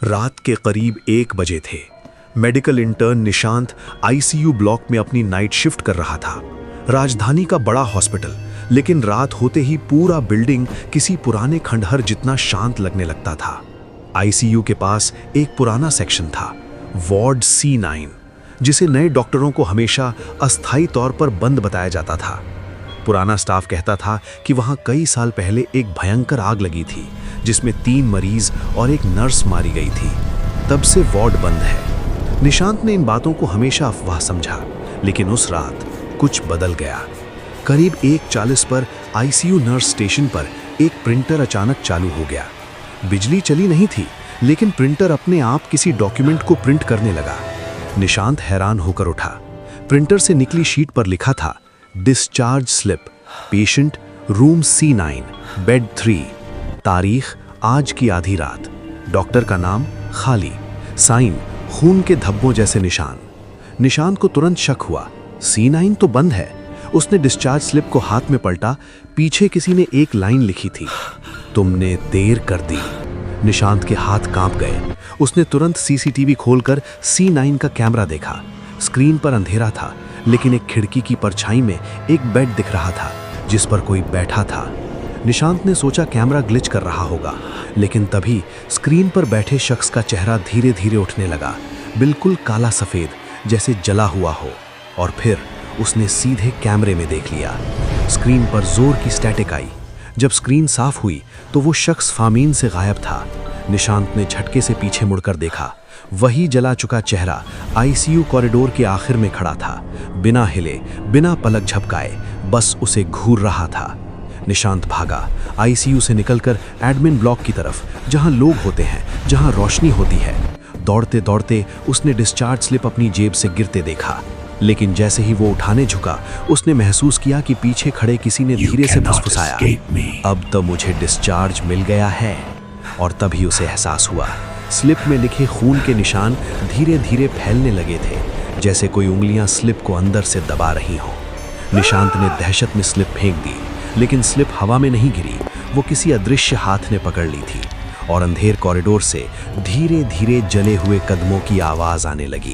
रात के करीब 1 बजे थे। Medical intern Nishant ICU block में अपनी नाइट शिफ्ट कर रहा था। राजधानी का बड़ा हॉस्पिटल, लेकिन रात होते ही पूरा बिल्डिंग किसी पुराने खंडहर जितना शांत लगने लगता था। आईसीयू के पास एक पुराना सेक्शन था, वार्ड C9, जिसे नए डॉक्टरों को हमेशा अस्थायी तौर पर बंद बताया जाता था। पुराना स्टाफ कहता था कि वहां कई साल पहले एक भयंकर आग लगी थी, जिसमें 3 मरीज और एक नर्स मारी गई थी। तब से वार्ड बंद है। निशांत ने इन बातों को हमेशा अफवाह समझा, लेकिन उस रात कुछ बदल गया। करीब 1:40 पर आईसीयू नर्स स्टेशन पर एक प्रिंटर अचानक चालू हो गया। बिजली चली नहीं थी, लेकिन प्रिंटर अपने आप किसी डॉक्यूमेंट को प्रिंट करने लगा। निशांत हैरान होकर उठा। प्रिंटर से निकली शीट पर लिखा था, discharge slip, patient, room C9, bed 3, तारीख आज की आधी रात, डॉक्टर का नाम खाली, साइन खून के धब्बों जैसे निशान। निशांत को तुरंत शक हुआ, C9 तो बंद है। उसने डिस्चार्ज स्लिप को हाथ में पलटा। पीछे किसी ने एक लाइन लिखी थी, तुमने देर कर दी। निशांत के हाथ कांप गए। उसने तुरंत सीसीटीवी खोलकर C9 का कैमरा देखा। स्क्रीन पर अंधेरा था, लेकिन एक खिड़की की परछाई में एक बेड दिख रहा था, जिस पर कोई बैठा था। निशांत ने सोचा कैमरा ग्लिच कर रहा होगा, लेकिन तभी स्क्रीन पर बैठे शख्स का चेहरा धीरे धीरे उठने लगा, बिल्कुल काला सफेद, जैसे जला हुआ हो। और फिर उसने सीधे कैमरे में देख लिया। स्क्रीन पर जोर की स्टैटिक आई। जब स्क्रीन साफ हुई तो वो शख्स फामीन से गायब था। निशांत ने झटके से पीछे मुड़कर देखा। वही जला चुका चेहरा आईसीयू कॉरिडोर के आखिर में खड़ा था, बिना हिले, बिना पलक झपकाए, बस उसे घूर रहा था। निशांत भागा, आईसीयू से निकलकर एडमिन ब्लॉक की तरफ, जहां लोग होते हैं, जहां रोशनी होती है। दौड़ते दौड़ते उसने डिस्चार्ज स्लिप अपनी जेब से गिरते देखा, लेकिन जैसे ही वो उठाने झुका, उसने महसूस किया कि पीछे खड़े किसी ने धीरे से फुसफुसाया, अब तो मुझे डिस्चार्ज मिल गया है। और तभी उसे एहसास हुआ, स्लिप में लिखे खून के निशान धीरे धीरे फैलने लगे थे, जैसे कोई उंगलियां स्लिप को अंदर से दबा रही हों। निशांत ने दहशत में स्लिप फेंक दी, लेकिन स्लिप हवा में नहीं गिरी, वो किसी अदृश्य हाथ ने पकड़ ली थी। और अंधेर कॉरिडोर से धीरे धीरे जले हुए कदमों की आवाज आने लगी।